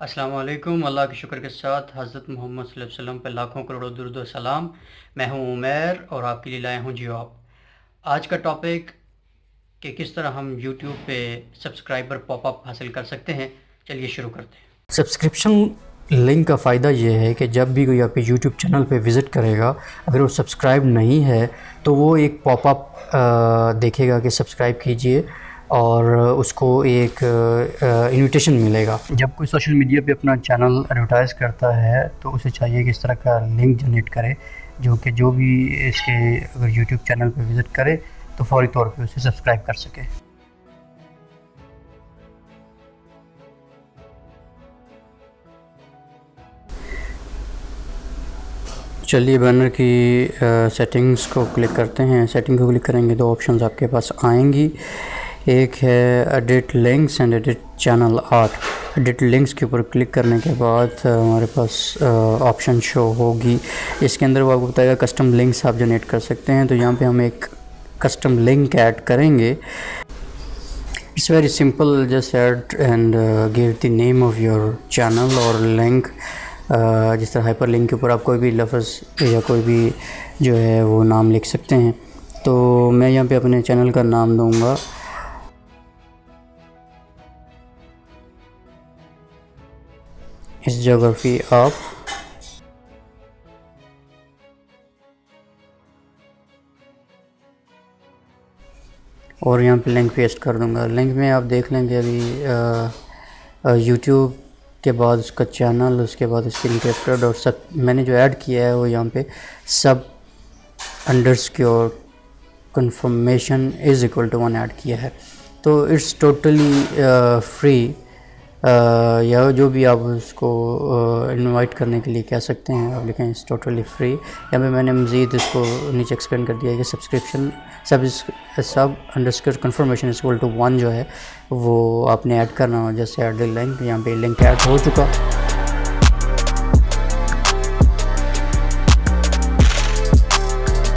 अस्सलाम वालेकुम। अल्लाह के शुक्र के साथ हज़रत मोहम्मद सल्लल्लाहु अलैहि वसल्लम पे लाखों करोड़ों दुरूद व सलाम। मैं हूँ उमैर और आपके लिए लाया हूँ जवाब। आज का टॉपिक कि किस तरह हम यूट्यूब पे सब्सक्राइबर पॉपअप हासिल कर सकते हैं। चलिए शुरू करते हैं। सब्सक्रिप्शन लिंक का फ़ायदा ये है कि जब भी कोई आपके यूट्यूब चैनल पे विज़िट करेगा, अगर वो सब्सक्राइब नहीं है तो वो एक पॉपअप देखेगा कि सब्सक्राइब कीजिए और उसको एक इनविटेशन मिलेगा। जब कोई सोशल मीडिया पे अपना चैनल एडवर्टाइज़ करता है तो उसे चाहिए कि इस तरह का लिंक जनरेट करे जो कि जो भी इसके अगर यूट्यूब चैनल पे विज़िट करे तो फ़ौरी तौर पे उसे सब्सक्राइब कर सके। चलिए बैनर की सेटिंग्स को क्लिक करते हैं। सेटिंग को क्लिक करेंगे तो ऑप्शंस आपके पास आएंगी। एक है edit links and edit channel art. Edit links के ऊपर क्लिक करने के बाद हमारे पास ऑप्शन शो होगी। इसके अंदर वो आपको बताएगा कस्टम लिंक्स आप जनरेट कर सकते हैं। तो यहाँ पे हम एक कस्टम लिंक ऐड करेंगे। It's very simple, just add and give the name of your channel और लिंक। जिस तरह हाइपर लिंक के ऊपर आप कोई भी लफ्ज़ या कोई भी जो है वो नाम लिख सकते हैं। तो मैं यहाँ पे अपने चैनल का नाम दूँगा इस ज्योग्राफी ऑफ। और यहाँ पे लिंक पेस्ट कर दूँगा। लिंक में आप देख लेंगे अभी यूट्यूब के बाद उसका चैनल, उसके बाद उसकी इंटरेस्टेड और सब मैंने जो ऐड किया है वो यहाँ पे सब underscore confirmation is equal to 1 add किया है। तो इट्स टोटली फ्री, या जो भी आप उसको इनवाइट करने के लिए कह सकते हैं आप लिखें इट्स टोटली फ्री। यहाँ पे मैंने मज़ीद इसको नीचे एक्सप्लेन कर दिया है कि सब्सक्रिप्शन सब अंडरस्कोर कंफर्मेशन इक्वल टू 1 जो है वो आपने ऐड करना हो। जैसे ऐड लिंक, यहाँ पे लिंक ऐड हो चुका।